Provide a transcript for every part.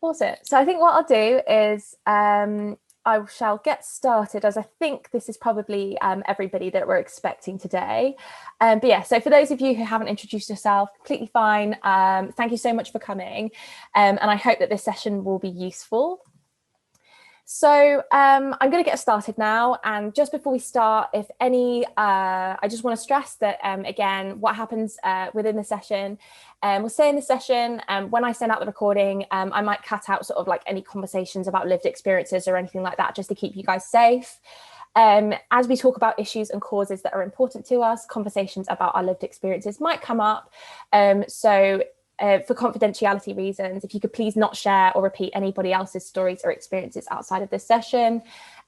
Awesome. So I think what I'll do is I shall get started, as I think this is probably everybody that we're expecting today. But yeah, so for those of you who haven't introduced yourself, completely fine. Thank you so much for coming. And I hope that this session will be useful. So I'm going to get started now. And just before we start, I just want to stress that, again, what happens within the session, we'll say in the session, when I send out the recording, I might cut out sort of like any conversations about lived experiences or anything like that, just to keep you guys safe. As we talk about issues and causes that are important to us, conversations about our lived experiences might come up. For confidentiality reasons, if you could please not share or repeat anybody else's stories or experiences outside of this session.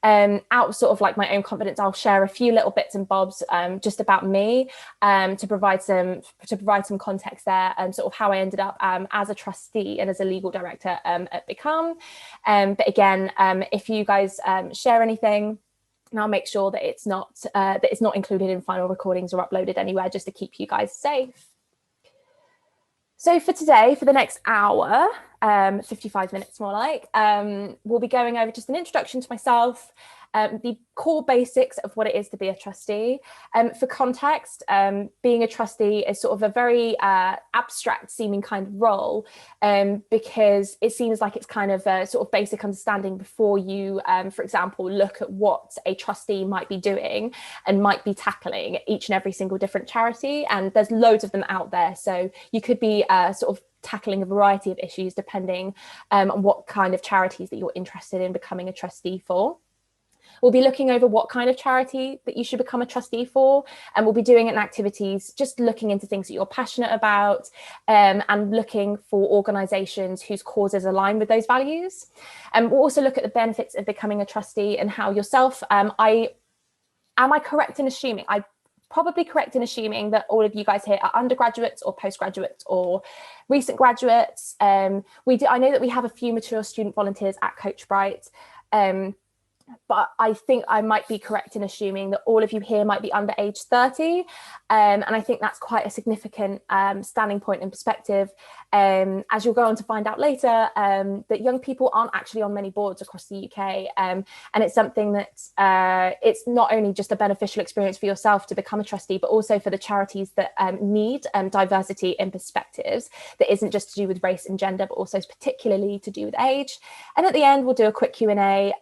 Out of sort of like my own confidence, I'll share a few little bits and bobs just about me to provide some context there and sort of how I ended up as a trustee and as a legal director at Become. But again, if you guys share anything, and I'll make sure that it's not included in final recordings or uploaded anywhere, just to keep you guys safe. So for today, for the next hour, 55 minutes more like, we'll be going over just an introduction to myself, the core basics of what it is to be a trustee. For context, being a trustee is sort of a very abstract seeming kind of role, because it seems like it's kind of a sort of basic understanding before you, for example, look at what a trustee might be doing and might be tackling each and every single different charity. And there's loads of them out there. So you could be sort of tackling a variety of issues depending on what kind of charities that you're interested in becoming a trustee for. We'll be looking over what kind of charity that you should become a trustee for, and we'll be doing it in activities, just looking into things that you're passionate about, and looking for organisations whose causes align with those values. And we'll also look at the benefits of becoming a trustee and how yourself, am I correct in assuming, probably correct in assuming that all of you guys here are undergraduates or postgraduates or recent graduates. I know that we have a few mature student volunteers at CoachBright, but I think I might be correct in assuming that all of you here might be under age 30. And I think that's quite a significant standing point in perspective, as you'll go on to find out later, that young people aren't actually on many boards across the UK. And it's something that it's not only just a beneficial experience for yourself to become a trustee, but also for the charities that need diversity in perspectives that isn't just to do with race and gender, but also particularly to do with age. And at the end, we'll do a quick Q&A,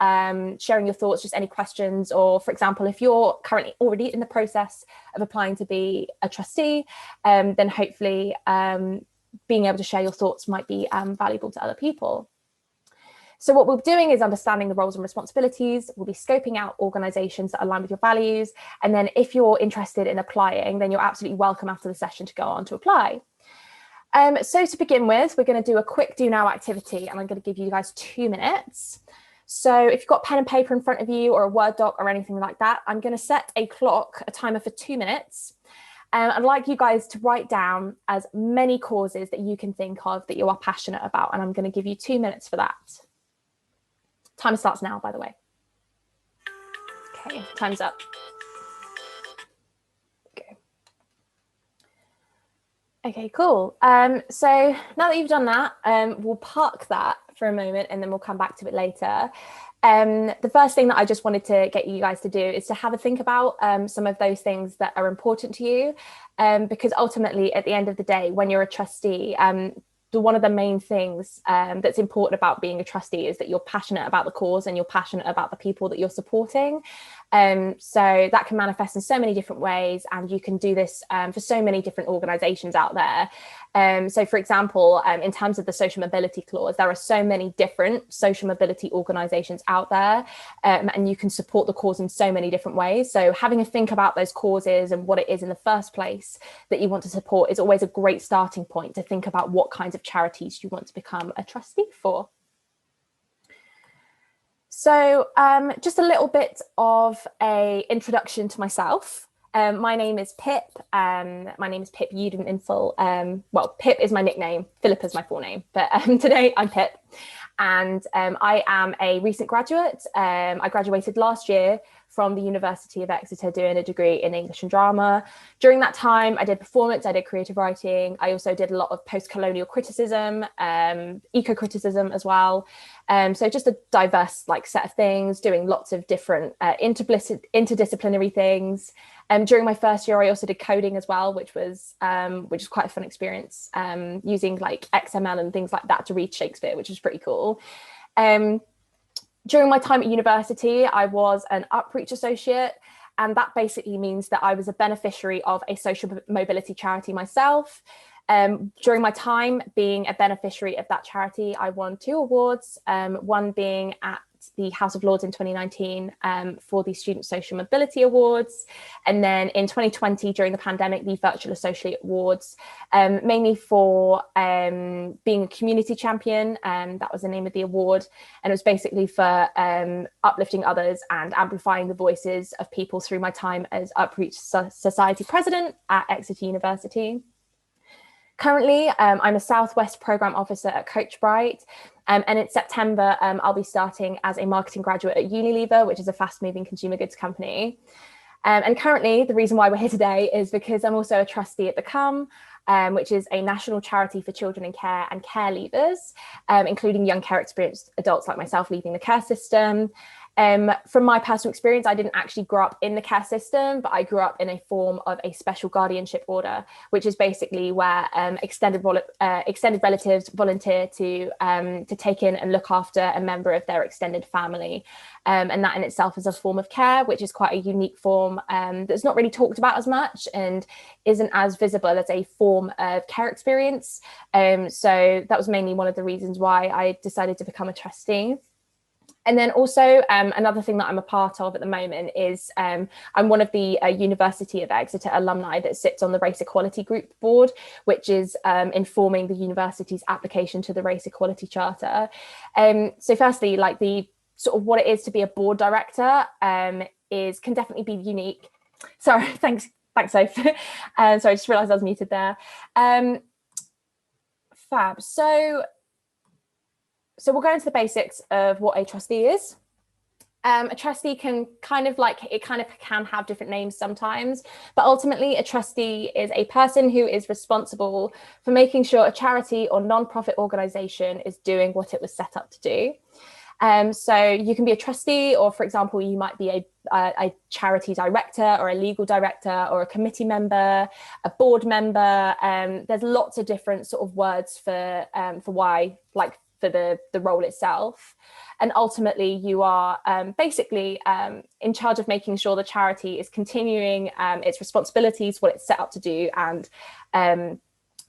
sharing your thoughts, just any questions, or for example, if you're currently already in the process of applying to be a trustee, then hopefully being able to share your thoughts might be valuable to other people. So what we're doing is understanding the roles and responsibilities. We'll be scoping out organisations that align with your values. And then if you're interested in applying, then you're absolutely welcome after the session to go on to apply. So to begin with, we're going to do a quick do now activity, and I'm going to give you guys 2 minutes. So if you've got pen and paper in front of you or a Word doc or anything like that, I'm going to set a timer for 2 minutes. I'd like you guys to write down as many causes that you can think of that you are passionate about. And I'm going to give you 2 minutes for that. Timer starts now, by the way. Okay, time's up. Okay, cool. So now that you've done that, we'll park that for a moment and then we'll come back to it later. The first thing that I just wanted to get you guys to do is to have a think about some of those things that are important to you, because ultimately at the end of the day, when you're a trustee, one of the main things that's important about being a trustee is that you're passionate about the cause and you're passionate about the people that you're supporting. So that can manifest in so many different ways, and you can do this for so many different organisations out there. So for example, in terms of the social mobility clause, there are so many different social mobility organisations out there, and you can support the cause in so many different ways. So having a think about those causes and what it is in the first place that you want to support is always a great starting point to think about what kinds of charities you want to become a trustee for. So just a little bit of an introduction to myself. My name is Pip. My name is Pip Uden in full. Well, Pip is my nickname. Philippa is my full name. But today I'm Pip. And I am a recent graduate. I graduated last year from the University of Exeter doing a degree in English and drama. During that time, I did performance, I did creative writing. I also did a lot of post-colonial criticism, eco-criticism as well. So just a diverse set of things, doing lots of different interdisciplinary things. During my first year, I also did coding as well, which was quite a fun experience, using XML and things like that to read Shakespeare, which was pretty cool. During my time at university, I was an Outreach associate, and that basically means that I was a beneficiary of a social mobility charity myself. During my time being a beneficiary of that charity, I won 2 awards, one being at the House of Lords in 2019 for the Student Social Mobility Awards. And then in 2020, during the pandemic, the Virtual Associate Awards, mainly for being a community champion. That was the name of the award. And it was basically for uplifting others and amplifying the voices of people through my time as Outreach Society President at Exeter University. Currently, I'm a Southwest Programme Officer at CoachBright, and in September, I'll be starting as a marketing graduate at Unilever, which is a fast-moving consumer goods company. And currently, the reason why we're here today is because I'm also a trustee at Become, which is a national charity for children in care and care leavers, including young care experienced adults like myself leaving the care system. From my personal experience, I didn't actually grow up in the care system, but I grew up in a form of a special guardianship order, which is basically where extended relatives volunteer to take in and look after a member of their extended family. And that in itself is a form of care, which is quite a unique form that's not really talked about as much and isn't as visible as a form of care experience. So that was mainly one of the reasons why I decided to become a trustee. And then also another thing that I'm a part of at the moment is I'm one of the University of Exeter alumni that sits on the Race Equality Group board, which is informing the university's application to the Race Equality Charter. So firstly, the sort of what it is to be a board director can definitely be unique. Sorry, thanks, Soph. Sorry, I just realised I was muted there. Fab. So we'll go into the basics of what a trustee is. A trustee can can have different names sometimes, but ultimately a trustee is a person who is responsible for making sure a charity or non-profit organisation is doing what it was set up to do. So you can be a trustee, or for example, you might be a charity director or a legal director or a committee member, a board member. There's lots of different sort of words for why, for the role itself. And ultimately you are basically in charge of making sure the charity is continuing its responsibilities, what it's set up to do, and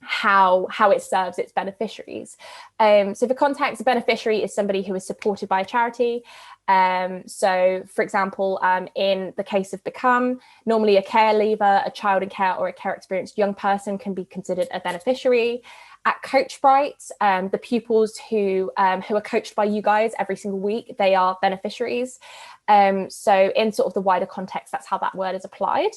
how it serves its beneficiaries. So for context, a beneficiary is somebody who is supported by a charity. So for example, in the case of Become, normally a care leaver, a child in care, or a care experienced young person can be considered a beneficiary. At CoachBright, the pupils who are coached by you guys every single week, they are beneficiaries. So in sort of the wider context, that's how that word is applied.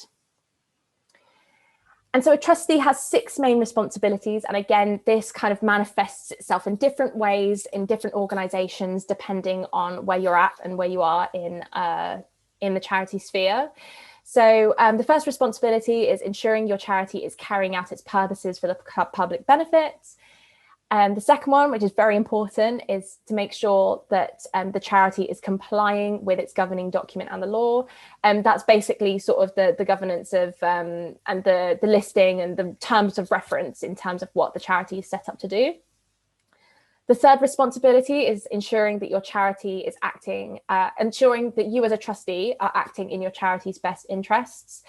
And so a trustee has 6 main responsibilities. And again, this kind of manifests itself in different ways in different organizations, depending on where you're at and where you are in the charity sphere. So the first responsibility is ensuring your charity is carrying out its purposes for the public benefit. The second one, which is very important, is to make sure that the charity is complying with its governing document and the law. That's basically sort of the governance of and the listing and the terms of reference in terms of what the charity is set up to do. The third responsibility is ensuring that your charity is acting, ensuring that you as a trustee are acting in your charity's best interests.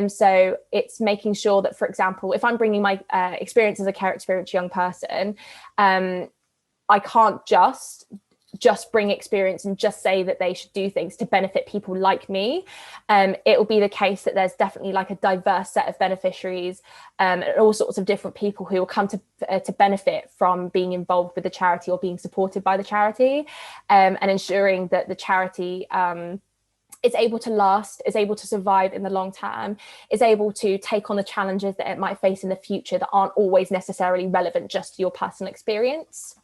So it's making sure that, for example, if I'm bringing my experience as a care experienced young person, I can't just bring experience and just say that they should do things to benefit people like me. It will be the case that there's definitely a diverse set of beneficiaries and all sorts of different people who will come to benefit from being involved with the charity or being supported by the charity, and ensuring that the charity is able to last, is able to survive in the long term, is able to take on the challenges that it might face in the future that aren't always necessarily relevant just to your personal experience.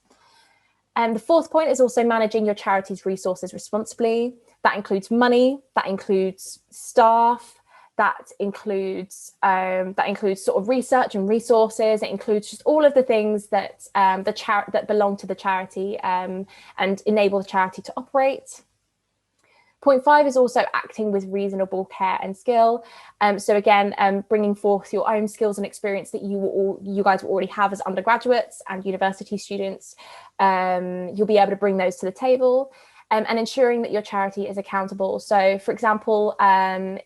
And the fourth point is also managing your charity's resources responsibly. That includes money, that includes staff, that includes sort of research and resources. It includes just all of the things that that belong to the charity and enable the charity to operate. Point 5 is also acting with reasonable care and skill. So again, bringing forth your own skills and experience that you guys will already have as undergraduates and university students. You'll be able to bring those to the table, and ensuring that your charity is accountable. So, for example,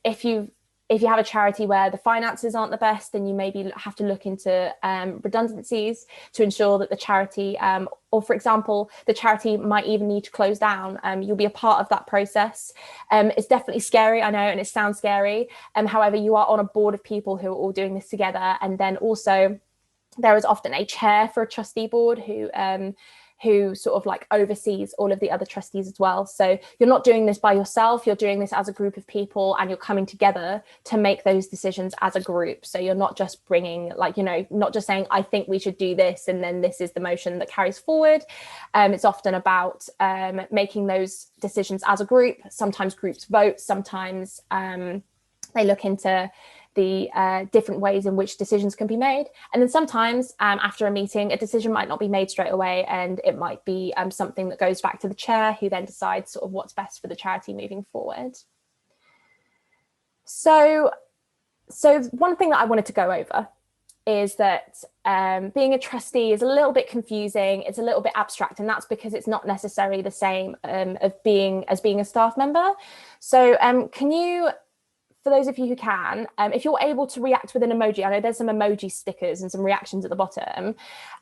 if you have a charity where the finances aren't the best, then you maybe have to look into redundancies to ensure that the charity, or for example, the charity might even need to close down. You'll be a part of that process. It's definitely scary, I know, and it sounds scary. However, you are on a board of people who are all doing this together. And then also there is often a chair for a trustee board who sort of like oversees all of the other trustees as well. So you're not doing this by yourself, you're doing this as a group of people, and you're coming together to make those decisions as a group. So you're not just bringing, like, you know, not just saying, I think we should do this, and then this is the motion that carries forward. It's often about making those decisions as a group. Sometimes groups vote, sometimes they look into the different ways in which decisions can be made. And then sometimes after a meeting, a decision might not be made straight away, and it might be something that goes back to the chair, who then decides sort of what's best for the charity moving forward. So one thing that I wanted to go over is that being a trustee is a little bit confusing, it's a little bit abstract, and that's because it's not necessarily the same as being a staff member. So can you, for those of you who can, if you're able to react with an emoji, I know there's some emoji stickers and some reactions at the bottom.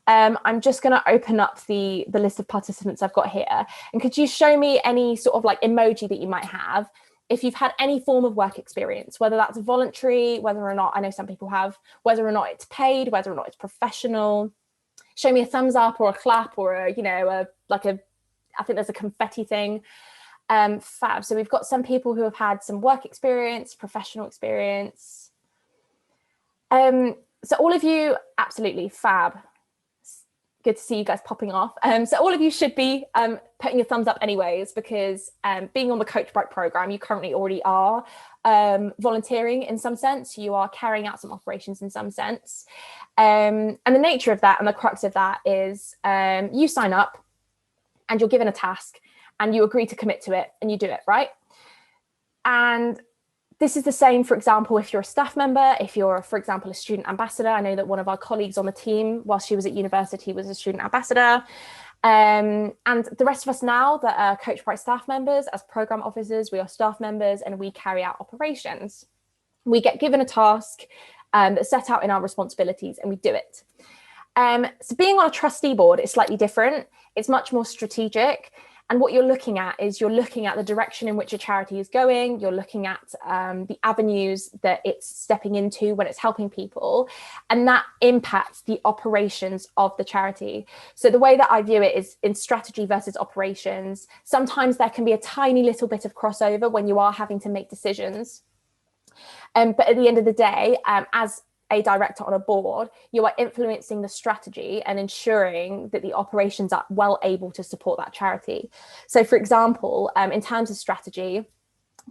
I'm just going to open up the list of participants I've got here. And could you show me any sort of like emoji that you might have if you've had any form of work experience, whether that's voluntary, whether or not, I know some people have, whether or not it's paid, whether or not it's professional. Show me a thumbs up or a clap or I think there's a confetti thing. Fab. So we've got some people who have had some work experience, professional experience. So all of you, absolutely fab. Good to see you guys popping off. So all of you should be putting your thumbs up anyways, because being on the CoachBright program, you currently already are volunteering in some sense. You are carrying out some operations in some sense. And the nature of that and the crux of that is you sign up and you're given a task, and you agree to commit to it and you do it, right? And this is the same, for example, if you're a staff member, if you're, for example, a student ambassador. I know that one of our colleagues on the team, while she was at university, was a student ambassador. And the rest of us now that are CoachBright staff members, as program officers, we are staff members and we carry out operations. We get given a task that's set out in our responsibilities and we do it. So being on a trustee board is slightly different. It's much more strategic. And what you're looking at is you're looking at the direction in which a charity is going. You're looking at the avenues that it's stepping into when it's helping people, and that impacts the operations of the charity. So the way that I view it is in strategy versus operations. Sometimes there can be a tiny little bit of crossover when you are having to make decisions. But at the end of the day, as a director on a board, you are influencing the strategy and ensuring that the operations are well able to support that charity. So for example, in terms of strategy,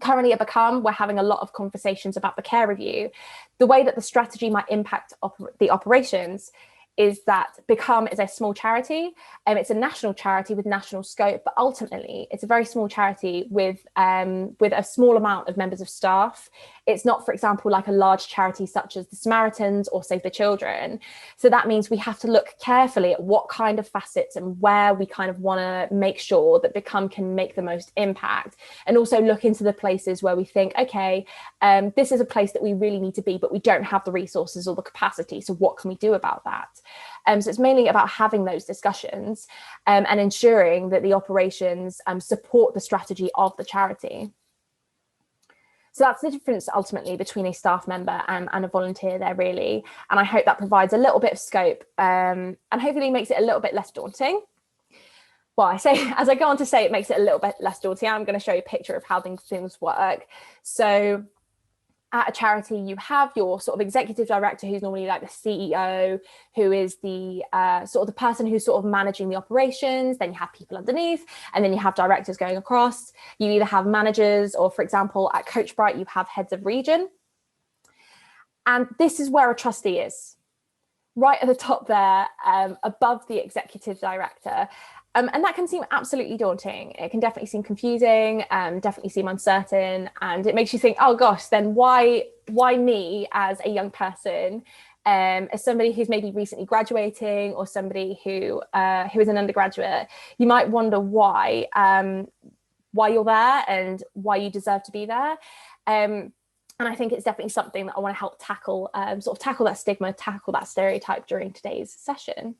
currently at Become, we're having a lot of conversations about the care review. The way that the strategy might impact the operations is that Become is a small charity, and it's a national charity with national scope, but ultimately it's a very small charity with a small amount of members of staff. It's not, for example, like a large charity such as the Samaritans or Save the Children. So that means we have to look carefully at what kind of facets and where we kind of want to make sure that Become can make the most impact, and also look into the places where we think, okay, this is a place that we really need to be, but we don't have the resources or the capacity. So what can we do about that? So it's mainly about having those discussions and ensuring that the operations support the strategy of the charity. So that's the difference ultimately between a staff member and a volunteer there, really. And I hope that provides a little bit of scope and hopefully makes it a little bit less daunting. Well, as I go on to say, it makes it a little bit less daunting. I'm going to show you a picture of how things work. So at a charity, you have your sort of executive director, who's normally like the CEO, who is the sort of the person who's sort of managing the operations. Then you have people underneath, and then you have directors going across. You either have managers, or for example, at CoachBright, you have heads of region. And this is where a trustee is, right at the top there, above the executive director. And that can seem absolutely daunting. It can definitely seem confusing, definitely seem uncertain, and it makes you think, oh gosh, then why me as a young person, as somebody who's maybe recently graduating, or somebody who is an undergraduate? You might wonder why you're there and why you deserve to be there. And I think it's definitely something that I want to help tackle, sort of tackle that stigma, tackle that stereotype during today's session.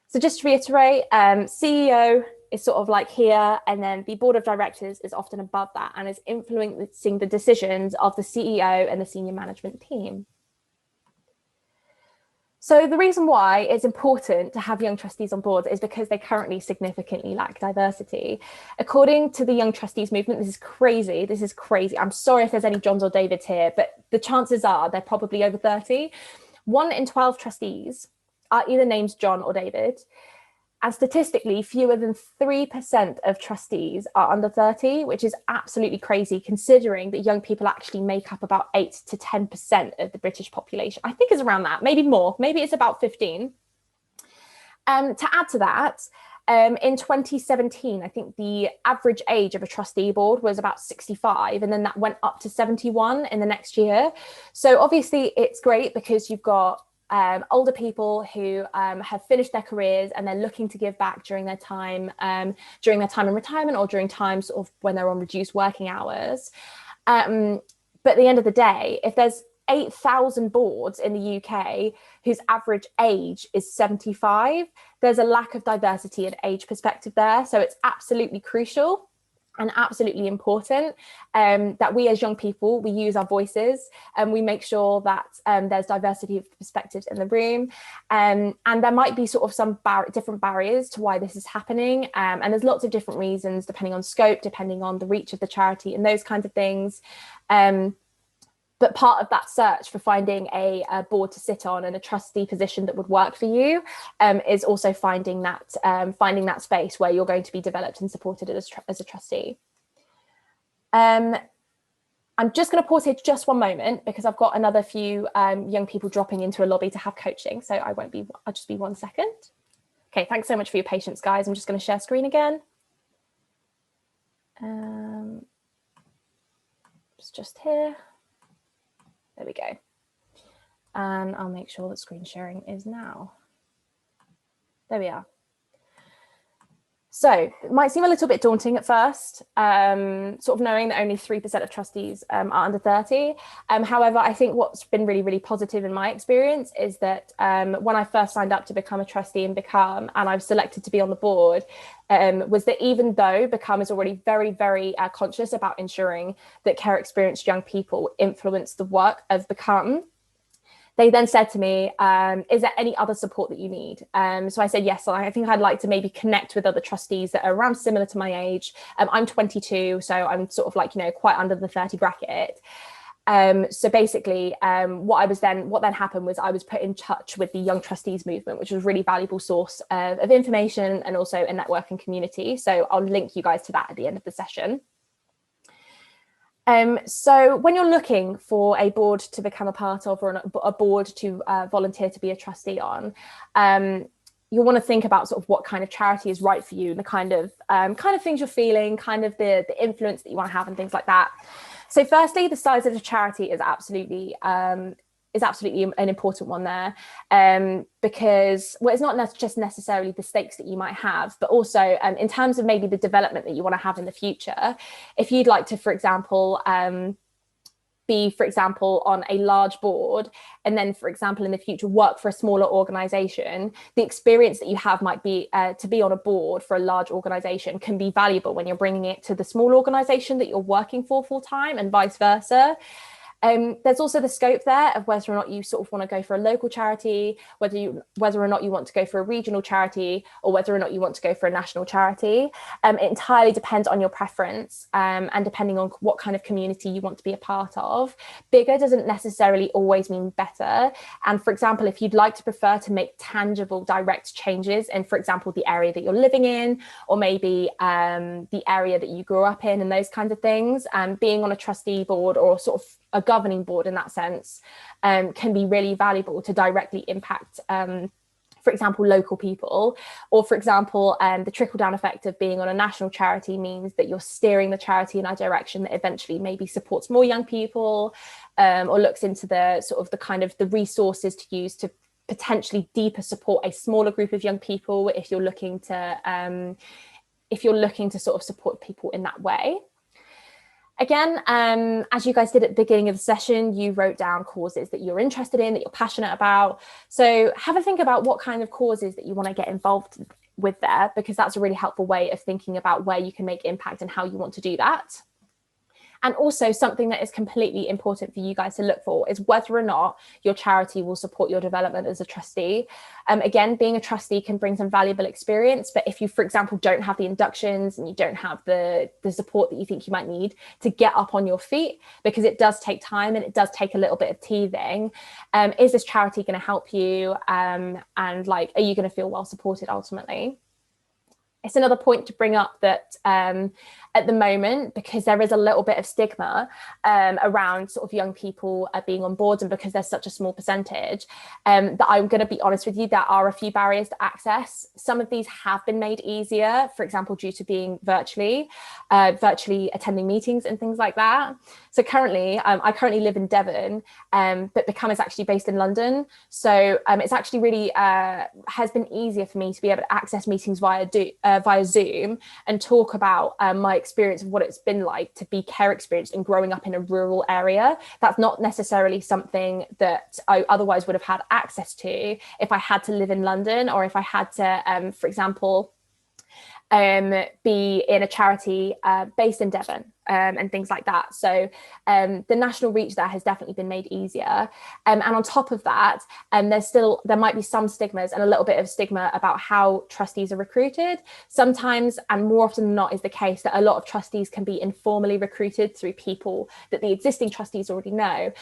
So just to reiterate, CEO is sort of like here, and then the board of directors is often above that and is influencing the decisions of the CEO and the senior management team. So the reason why it's important to have young trustees on board is because they currently significantly lack diversity. According to the Young Trustees movement, this is crazy. I'm sorry if there's any Johns or Davids here, but the chances are they're probably over 30. 1 in 12 trustees are either named John or David. And statistically, fewer than 3% of trustees are under 30, which is absolutely crazy, considering that young people actually make up about 8 to 10% of the British population. I think it's around that, maybe more, maybe it's about 15. To add to that, in 2017, I think the average age of a trustee board was about 65, and then that went up to 71 in the next year. So obviously it's great because you've got older people who have finished their careers and they're looking to give back during their time in retirement, or during times of when they're on reduced working hours. But at the end of the day, if there's 8,000 boards in the UK whose average age is 75, there's a lack of diversity and age perspective there. So it's absolutely crucial and absolutely important that we as young people, we use our voices and we make sure that there's diversity of perspectives in the room. And there might be sort of some different barriers to why this is happening. And there's lots of different reasons, depending on scope, depending on the reach of the charity and those kinds of things. But part of that search for finding a board to sit on and a trustee position that would work for you is also finding that space where you're going to be developed and supported as a trustee. I'm just going to pause here just one moment because I've got another few young people dropping into a lobby to have coaching. So I'll just be 1 second. Okay, thanks so much for your patience, guys. I'm just going to share screen again. It's just here. There we go. And I'll make sure that screen sharing is now. There we are. So it might seem a little bit daunting at first, sort of knowing that only 3% of trustees are under 30. However, I think what's been really, really positive in my experience is that when I first signed up to become a trustee and I was selected to be on the board, was that even though Become is already very, very conscious about ensuring that care experienced young people influence the work of Become, they then said to me, is there any other support that you need? So I said, yes, so I think I'd like to maybe connect with other trustees that are around similar to my age. I'm 22, so I'm sort of like, quite under the 30 bracket. So basically, what then happened was I was put in touch with the Young Trustees movement, which was a really valuable source of information and also a networking community. So I'll link you guys to that at the end of the session. So when you're looking for a board to become a part of, or a board to volunteer to be a trustee on, you'll want to think about sort of what kind of charity is right for you, and the kind of things you're feeling, kind of the influence that you want to have and things like that. So firstly, the size of the charity is absolutely an important one there, because it's not just necessarily the stakes that you might have, but also in terms of maybe the development that you want to have in the future. If you'd like to, for example, be, for example, on a large board, and then, for example, in the future, work for a smaller organization, the experience that you have might be to be on a board for a large organization can be valuable when you're bringing it to the small organization that you're working for full time, and vice versa. There's also the scope there of whether or not you sort of want to go for a local charity, whether or not you want to go for a regional charity, or whether or not you want to go for a national charity. It entirely depends on your preference, and depending on what kind of community you want to be a part of. Bigger doesn't necessarily always mean better. And for example, if you'd like to prefer to make tangible, direct changes in, for example, the area that you're living in, or maybe the area that you grew up in, and those kinds of things, being on a trustee board or sort of a governing board in that sense can be really valuable to directly impact, for example, local people. Or for example, the trickle-down effect of being on a national charity means that you're steering the charity in a direction that eventually maybe supports more young people, or looks into the sort of the kind of the resources to use to potentially deeper support a smaller group of young people if you're looking to sort of support people in that way. Again, as you guys did at the beginning of the session, you wrote down causes that you're interested in, that you're passionate about. So have a think about what kind of causes that you want to get involved with there, because that's a really helpful way of thinking about where you can make impact and how you want to do that. And also something that is completely important for you guys to look for is whether or not your charity will support your development as a trustee. Again, being a trustee can bring some valuable experience, but if you, for example, don't have the inductions and you don't have the support that you think you might need to get up on your feet, because it does take time and it does take a little bit of teething, is this charity going to help you? And like, are you going to feel well supported ultimately? It's another point to bring up that at the moment, because there is a little bit of stigma around sort of young people being on boards, and because there's such a small percentage, that I'm going to be honest with you, there are a few barriers to access. Some of these have been made easier, for example, due to being virtually attending meetings and things like that. So currently, I currently live in Devon, but Become is actually based in London. So it's actually really has been easier for me to be able to access meetings via Zoom and talk about my experience of what it's been like to be care experienced and growing up in a rural area. That's not necessarily something that I otherwise would have had access to if I had to live in London, or if I had to, for example, be in a charity based in Devon, and things like that. So the national reach there has definitely been made easier. And on top of that, there might be some stigmas and a little bit of stigma about how trustees are recruited. Sometimes, and more often than not, is the case that a lot of trustees can be informally recruited through people that the existing trustees already know.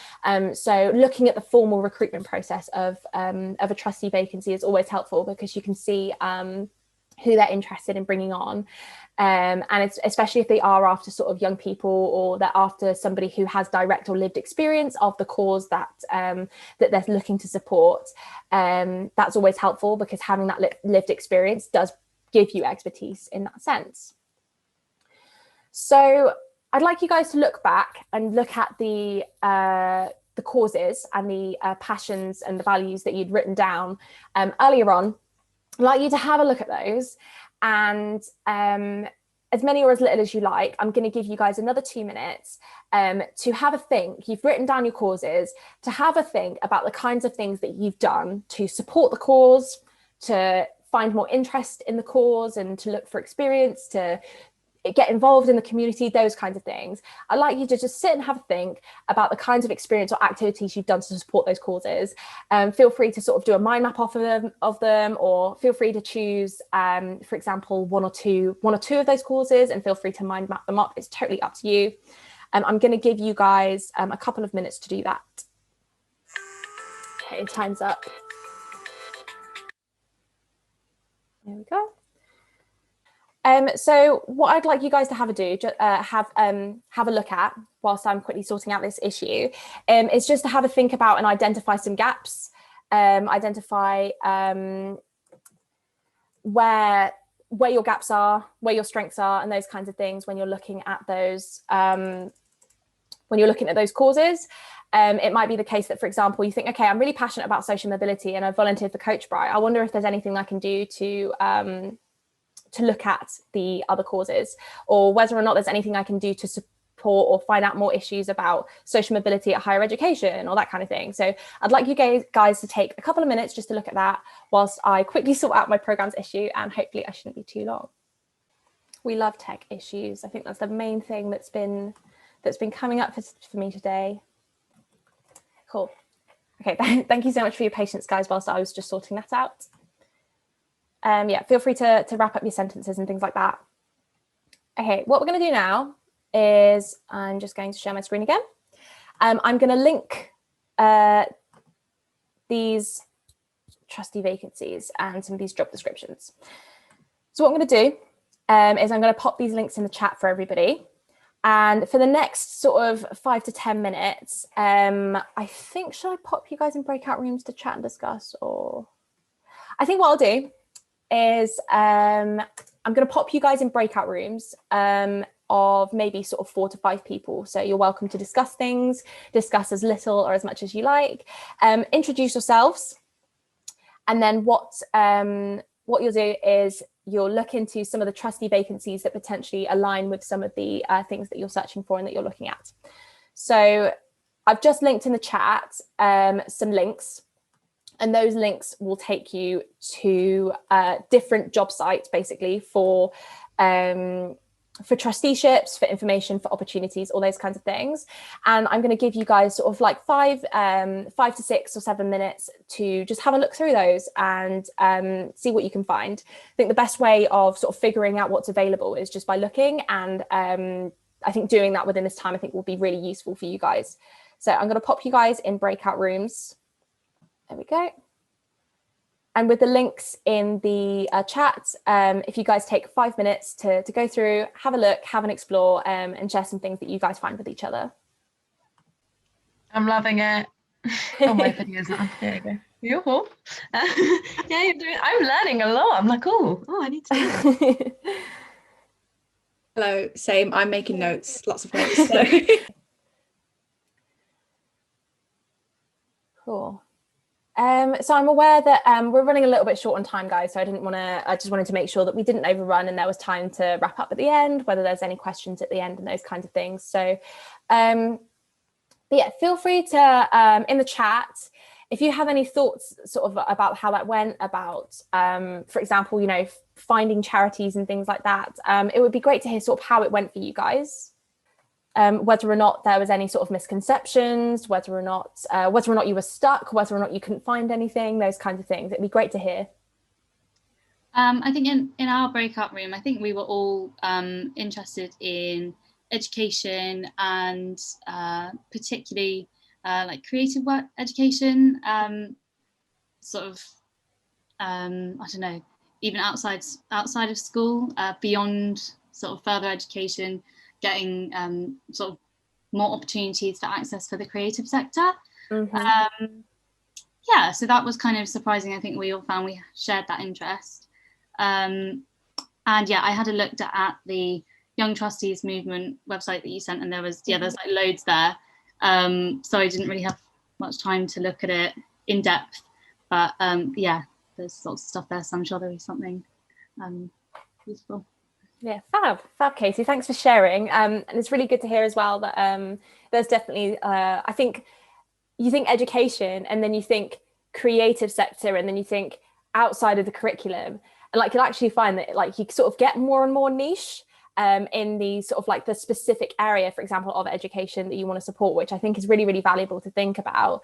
So looking at the formal recruitment process of a trustee vacancy is always helpful, because you can see who they're interested in bringing on. And it's especially if they are after sort of young people, or they're after somebody who has direct or lived experience of the cause that they're looking to support. That's always helpful, because having that lived experience does give you expertise in that sense. So I'd like you guys to look back and look at the causes and the passions and the values that you'd written down earlier on. I'd like you to have a look at those, and as many or as little as you like. I'm going to give you guys another 2 minutes to have a think. You've written down your causes, to have a think about the kinds of things that you've done to support the cause, to find more interest in the cause, and to look for experience, to get involved in the community, those kinds of things. I'd like you to just sit and have a think about the kinds of experience or activities you've done to support those causes. Feel free to sort of do a mind map of them, or feel free to choose, for example, one or two of those causes, and feel free to mind map them up. It's totally up to you. I'm going to give you guys a couple of minutes to do that. Okay, time's up. There we go. So what I'd like you guys to have a look at, whilst I'm quickly sorting out this issue, is just to have a think about and identify some gaps, identify where your gaps are, where your strengths are, and those kinds of things when you're looking at those causes. It might be the case that, for example, you think, okay, I'm really passionate about social mobility and I volunteered for CoachBright. I wonder if there's anything I can do to look at the other causes, or whether or not there's anything I can do to support or find out more issues about social mobility at higher education, or that kind of thing. So I'd like you guys to take a couple of minutes just to look at that, whilst I quickly sort out my program's issue, and hopefully I shouldn't be too long. We love tech issues. I think that's the main thing that's been coming up for me today. Cool. Okay, thank you so much for your patience, guys, whilst I was just sorting that out. Yeah, feel free to wrap up your sentences and things like that. Okay, what we're going to do now is I'm just going to share my screen again. I'm going to link these trustee vacancies and some of these job descriptions. So what I'm going to do is I'm going to pop these links in the chat for everybody. And for the next sort of 5 to 10 minutes, I think, should I pop you guys in breakout rooms to chat and discuss? Or I think what I'll do is I'm going to pop you guys in breakout rooms of maybe sort of 4 to 5 people. So you're welcome to discuss things, discuss as little or as much as you like, introduce yourselves. And then what you'll do is you'll look into some of the trustee vacancies that potentially align with some of the things that you're searching for and that you're looking at. So I've just linked in the chat some links, and those links will take you to different job sites, basically, for trusteeships, for information, for opportunities, all those kinds of things. And I'm going to give you guys sort of like 5 to 6 or 7 minutes to just have a look through those and see what you can find. I think the best way of sort of figuring out what's available is just by looking, and I think doing that within this time, I think, will be really useful for you guys. So I'm going to pop you guys in breakout rooms. There we go. And with the links in the chat, if you guys take 5 minutes to go through, have a look, have an explore, and share some things that you guys find with each other. I'm loving it. Oh, my video's on. There you go. Yoo-hoo. Yeah, you're doing. I'm learning a lot. I'm like, oh, I need to do that. Hello, same. I'm making notes, lots of notes. So. Cool. So I'm aware that we're running a little bit short on time, guys. So I just wanted to make sure that we didn't overrun and there was time to wrap up at the end, whether there's any questions at the end and those kinds of things. So, but yeah, feel free to, in the chat, if you have any thoughts sort of about how that went, about, for example, you know, finding charities and things like that, it would be great to hear sort of how it went for you guys. Whether or not there was any sort of misconceptions, whether or not you were stuck, whether or not you couldn't find anything, those kinds of things. It'd be great to hear. I think in our breakout room, I think we were all interested in education and particularly like creative work education, sort of, I don't know, even outside of school, beyond sort of further education, getting sort of more opportunities for access for the creative sector. Mm-hmm. Yeah, so that was kind of surprising. I think we all found we shared that interest. And yeah, I had a look at the Young Trustees Movement website that you sent, and there's like loads there. So I didn't really have much time to look at it in depth, but yeah, there's lots of stuff there, so I'm sure there'll be something useful. Yeah, fab, Katie. Thanks for sharing. And it's really good to hear as well that there's definitely, I think you think education and then you think creative sector and then you think outside of the curriculum. And like you'll actually find that like you sort of get more and more niche in the sort of like the specific area, for example, of education that you want to support, which I think is really, really valuable to think about.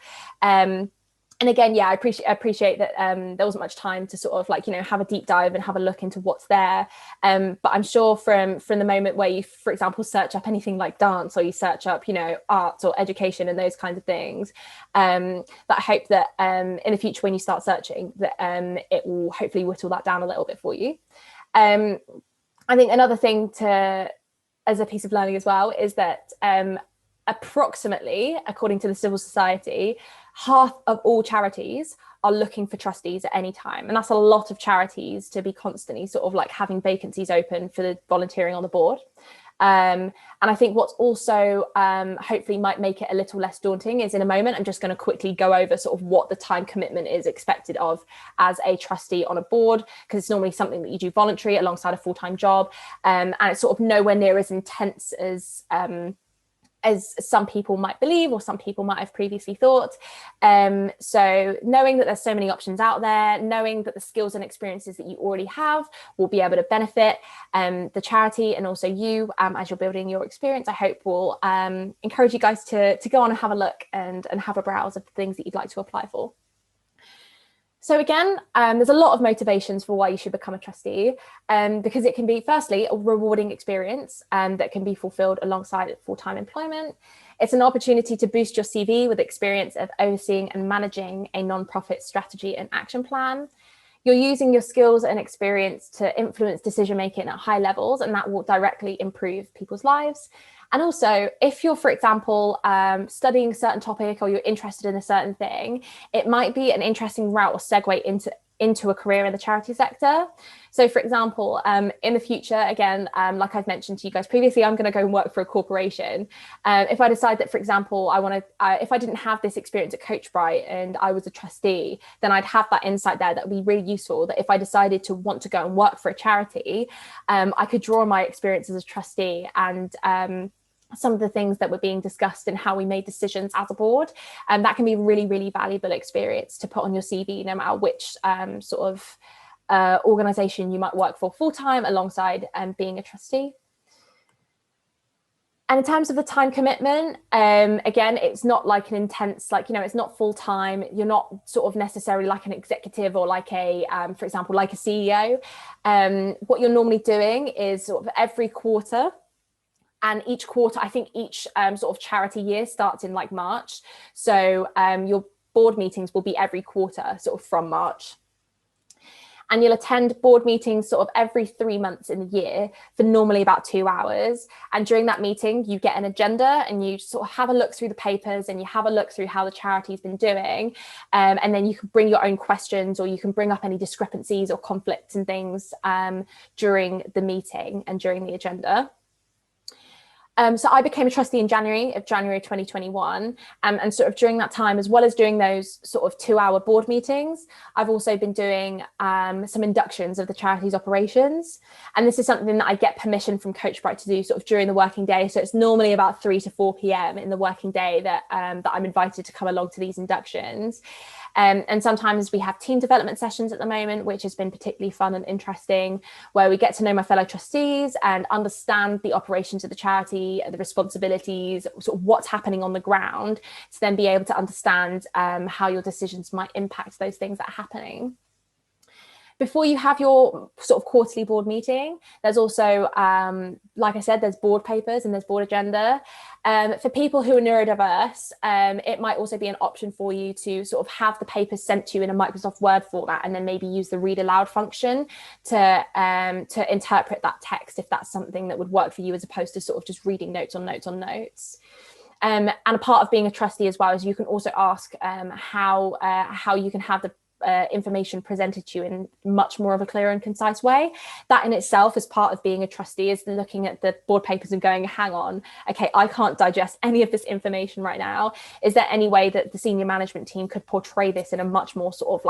And again, yeah, I appreciate that there wasn't much time to sort of like, you know, have a deep dive and have a look into what's there. But I'm sure from the moment where you, for example, search up anything like dance or you search up, you know, arts or education and those kinds of things, that I hope that in the future when you start searching that it will hopefully whittle that down a little bit for you. I think another thing as a piece of learning as well is that approximately, according to the Civil Society, half of all charities are looking for trustees at any time. And that's a lot of charities to be constantly sort of like having vacancies open for the volunteering on the board. And I think what's also hopefully might make it a little less daunting is in a moment, I'm just going to quickly go over sort of what the time commitment is expected of as a trustee on a board, because it's normally something that you do voluntary alongside a full-time job. And it's sort of nowhere near as intense as as some people might believe or some people might have previously thought. So knowing that there's so many options out there, knowing that the skills and experiences that you already have will be able to benefit the charity and also you as you're building your experience, I hope will encourage you guys to go on and have a look and have a browse of the things that you'd like to apply for. So again, there's a lot of motivations for why you should become a trustee, because it can be, firstly, a rewarding experience that can be fulfilled alongside full-time employment. It's an opportunity to boost your CV with experience of overseeing and managing a non-profit strategy and action plan. You're using your skills and experience to influence decision-making at high levels, and that will directly improve people's lives. And also, if you're, for example, studying a certain topic or you're interested in a certain thing, it might be an interesting route or segue into a career in the charity sector. So for example, in the future, again, like I've mentioned to you guys previously, I'm going to go and work for a corporation. If I decide that, for example, if I didn't have this experience at CoachBright and I was a trustee, then I'd have that insight there that would be really useful, that if I decided to want to go and work for a charity, I could draw on my experience as a trustee and some of the things that were being discussed and how we made decisions as a board. And that can be really, really valuable experience to put on your CV, no matter which sort of organisation you might work for full-time alongside being a trustee. And in terms of the time commitment, again, it's not like an intense, like, you know, it's not full time. You're not sort of necessarily like an executive or like a, for example, like a CEO. What you're normally doing is sort of every quarter. And each quarter, I think each sort of charity year starts in like March. So your board meetings will be every quarter, sort of from March. And you'll attend board meetings sort of every 3 months in the year for normally about 2 hours. And during that meeting, you get an agenda and you sort of have a look through the papers and you have a look through how the charity's been doing. And then you can bring your own questions, or you can bring up any discrepancies or conflicts and things during the meeting and during the agenda. So I became a trustee in January 2021. And sort of during that time, as well as doing those sort of 2-hour board meetings, I've also been doing some inductions of the charity's operations. And this is something that I get permission from CoachBright to do sort of during the working day. So it's normally about 3 to 4 p.m. in the working day that I'm invited to come along to these inductions. And sometimes we have team development sessions at the moment, which has been particularly fun and interesting, where we get to know my fellow trustees and understand the operations of the charity, the responsibilities, sort of what's happening on the ground, to then be able to understand how your decisions might impact those things that are happening. Before you have your sort of quarterly board meeting, there's also, like I said, there's board papers and there's board agenda. For people who are neurodiverse, it might also be an option for you to sort of have the papers sent to you in a Microsoft Word format, and then maybe use the read aloud function to interpret that text, if that's something that would work for you, as opposed to sort of just reading notes on notes on notes. And a part of being a trustee as well is you can also ask how you can have the information presented to you in much more of a clear and concise way. That in itself, as part of being a trustee, is looking at the board papers and going, hang on, okay, I can't digest any of this information right now. Is there any way that the senior management team could portray this in a much more sort of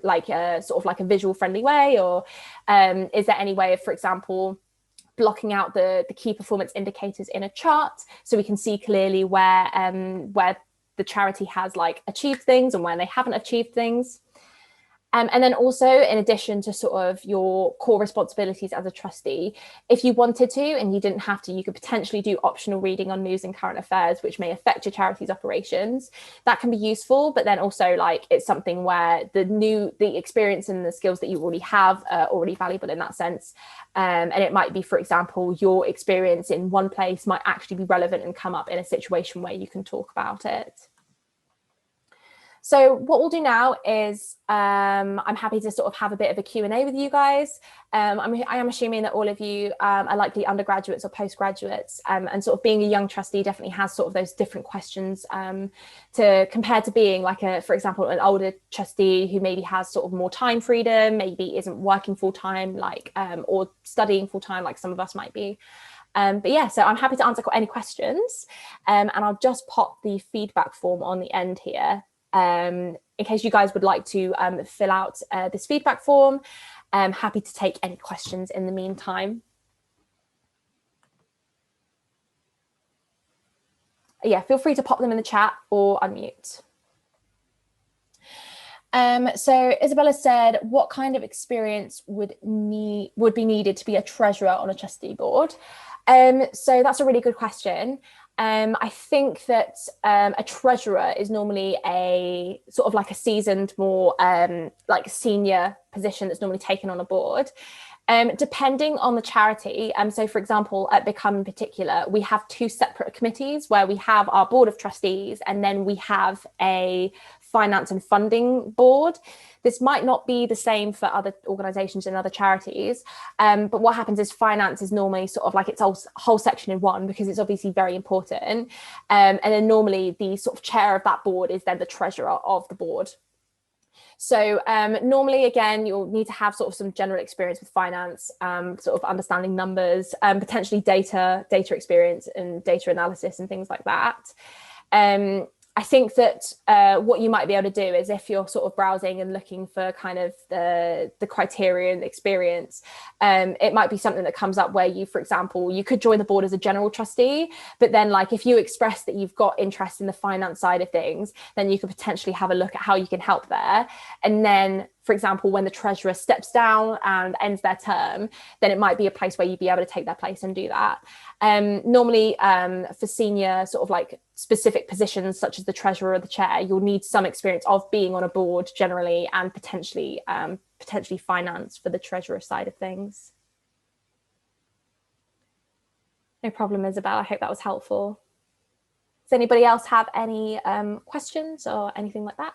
like a visual friendly way? Or is there any way of, for example, blocking out the key performance indicators in a chart so we can see clearly where the charity has like achieved things and where they haven't achieved things? And then also, in addition to sort of your core responsibilities as a trustee, if you wanted to and you didn't have to, you could potentially do optional reading on news and current affairs, which may affect your charity's operations. That can be useful, but then also like it's something where the experience and the skills that you already have are already valuable in that sense. And it might be, for example, your experience in one place might actually be relevant and come up in a situation where you can talk about it. So what we'll do now is I'm happy to sort of have a bit of a Q&A with you guys. I am assuming that all of you are likely undergraduates or postgraduates, and sort of being a young trustee definitely has sort of those different questions compared to being like for example, an older trustee who maybe has sort of more time freedom, maybe isn't working full time, like or studying full time like some of us might be. But yeah, so I'm happy to answer any questions, and I'll just pop the feedback form on the end here. In case you guys would like to fill out this feedback form. I'm happy to take any questions in the meantime. yeah, feel free to pop them in the chat or unmute. So Isabella said, what kind of experience would be needed to be a treasurer on a trustee board? So that's a really good question. I think that a treasurer is normally a sort of like a seasoned, more like senior position that's normally taken on a board. Depending on the charity, so for example, at Become in particular, we have 2 separate committees where we have our board of trustees and then we have a finance and funding board. This might not be the same for other organisations and other charities, but what happens is finance is normally sort of like its whole section in one, because it's obviously very important. And then normally the sort of chair of that board is then the treasurer of the board. So normally, again, you'll need to have sort of some general experience with finance, sort of understanding numbers, potentially data experience and data analysis and things like that. I think that what you might be able to do is, if you're sort of browsing and looking for kind of the criteria and the experience, it might be something that comes up where you, for example, you could join the board as a general trustee, but then like if you express that you've got interest in the finance side of things, then you could potentially have a look at how you can help there. And then, for example, when the treasurer steps down and ends their term, then it might be a place where you'd be able to take their place and do that. Normally for senior sort of like specific positions such as the treasurer or the chair, you'll need some experience of being on a board generally, and potentially finance for the treasurer side of things. No problem, Isabel. I hope that was helpful. Does anybody else have any questions or anything like that?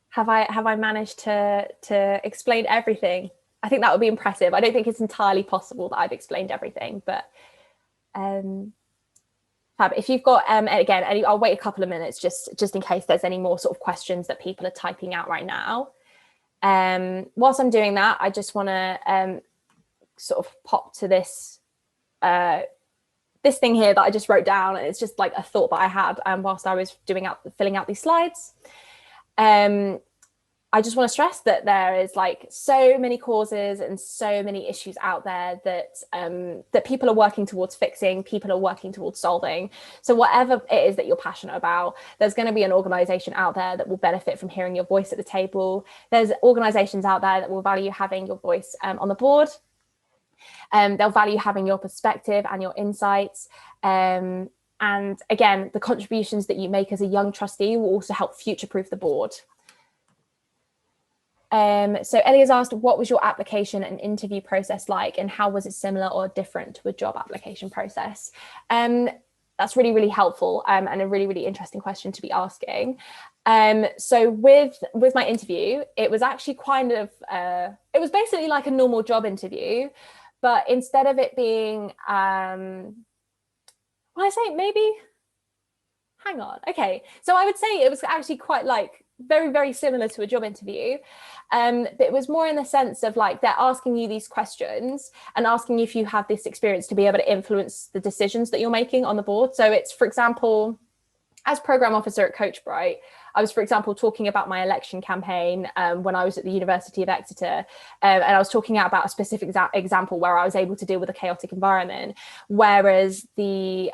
Have I managed to explain everything? I think that would be impressive. I don't think it's entirely possible that I've explained everything, but fab. If you've got again, I'll wait a couple of minutes just in case there's any more sort of questions that people are typing out right now. Whilst I'm doing that, I just want to sort of pop to this thing here that I just wrote down, and it's just like a thought that I had whilst I was filling out these slides. I just want to stress that there is like so many causes and so many issues out there that people are working towards fixing, people are working towards solving. So whatever it is that you're passionate about, there's going to be an organisation out there that will benefit from hearing your voice at the table. There's organisations out there that will value having your voice on the board. They'll value having your perspective and your insights. And again, the contributions that you make as a young trustee will also help future-proof the board. So Ellie has asked, what was your application and interview process like, and how was it similar or different to a job application process? That's really, really helpful and a really, really interesting question to be asking. So with my interview, it was actually kind of, it was basically like a normal job interview, but instead of it being, hang on. Okay. So I would say it was actually quite like very, very similar to a job interview. But it was more in the sense of like, they're asking you these questions and asking you if you have this experience to be able to influence the decisions that you're making on the board. So it's, for example, as program officer at CoachBright, I was, for example, talking about my election campaign when I was at the University of Exeter, and I was talking about a specific example where I was able to deal with a chaotic environment, whereas the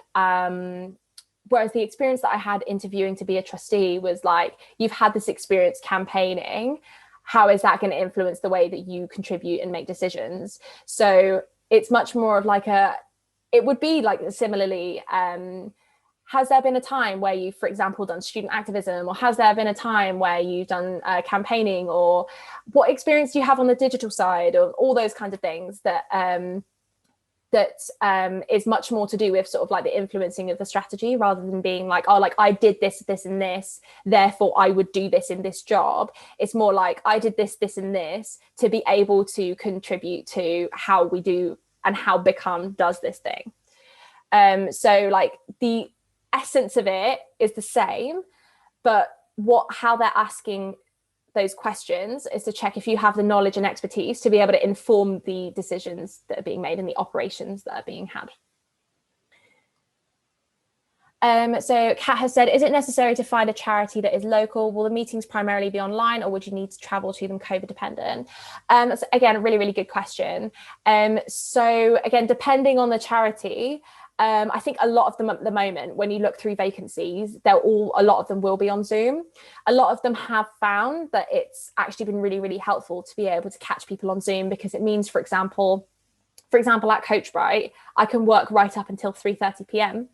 experience that I had interviewing to be a trustee was like, you've had this experience campaigning, how is that going to influence the way that you contribute and make decisions? So it's much more of like it would be like similarly, has there been a time where you've, for example, done student activism, or has there been a time where you've done campaigning, or what experience do you have on the digital side, or all those kinds of things that is much more to do with sort of like the influencing of the strategy, rather than being like, oh, like I did this, this and this, therefore I would do this in this job. It's more like I did this, this and this to be able to contribute to how we do and how Become does this thing. So like the essence of it is the same, but how they're asking those questions is to check if you have the knowledge and expertise to be able to inform the decisions that are being made and the operations that are being had. So Kat has said, is it necessary to find a charity that is local? Will the meetings primarily be online, or would you need to travel to them COVID dependent? That's again a really, really good question. So again, depending on the charity, I think a lot of them at the moment, when you look through vacancies, a lot of them will be on Zoom. A lot of them have found that it's actually been really, really helpful to be able to catch people on Zoom, because it means, for example, at CoachBright, I can work right up until 3:30 p.m.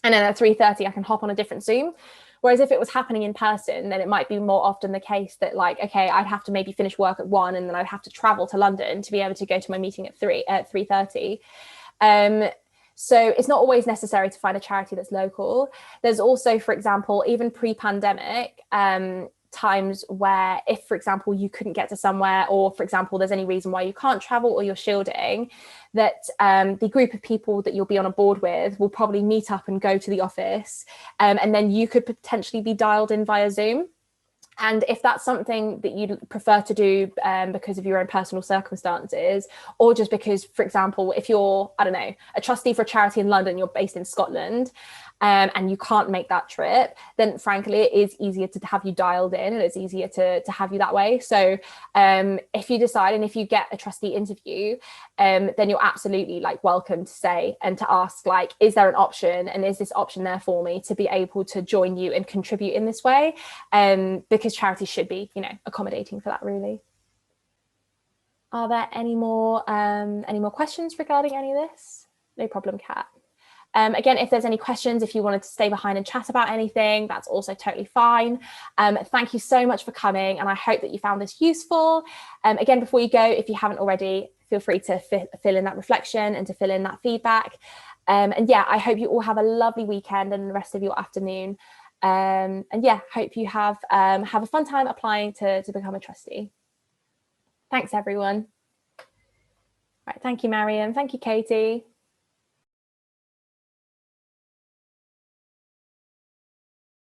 and then at 3:30 I can hop on a different Zoom. Whereas if it was happening in person, then it might be more often the case that, like, okay, I'd have to maybe finish work at 1 and then I'd have to travel to London to be able to go to my meeting at 3:30. So it's not always necessary to find a charity that's local. There's also, for example, even pre-pandemic, times where if, for example, you couldn't get to somewhere, or, for example, there's any reason why you can't travel or you're shielding, that the group of people that you'll be on a board with will probably meet up and go to the office, and then you could potentially be dialed in via Zoom. And if that's something that you'd prefer to do because of your own personal circumstances, or just because, for example, if you're, I don't know, a trustee for a charity in London, you're based in Scotland, and you can't make that trip, then frankly, it is easier to have you dialed in, and it's easier to have you that way. So if you decide, and if you get a trustee interview, then you're absolutely like welcome to say and to ask, like, is there an option, and is this option there for me to be able to join you and contribute in this way? Because charities should be, accommodating for that, really. Are there any more questions regarding any of this? No problem, Kat. Again, if there's any questions, if you wanted to stay behind and chat about anything, that's also totally fine. Thank you so much for coming, and I hope that you found this useful. Again, before you go, if you haven't already, feel free to fill in that reflection and to fill in that feedback. And yeah, I hope you all have a lovely weekend and the rest of your afternoon. And yeah, hope you have a fun time applying to become a trustee. Thanks, everyone. Right, thank you, Mariam. Thank you, Katie.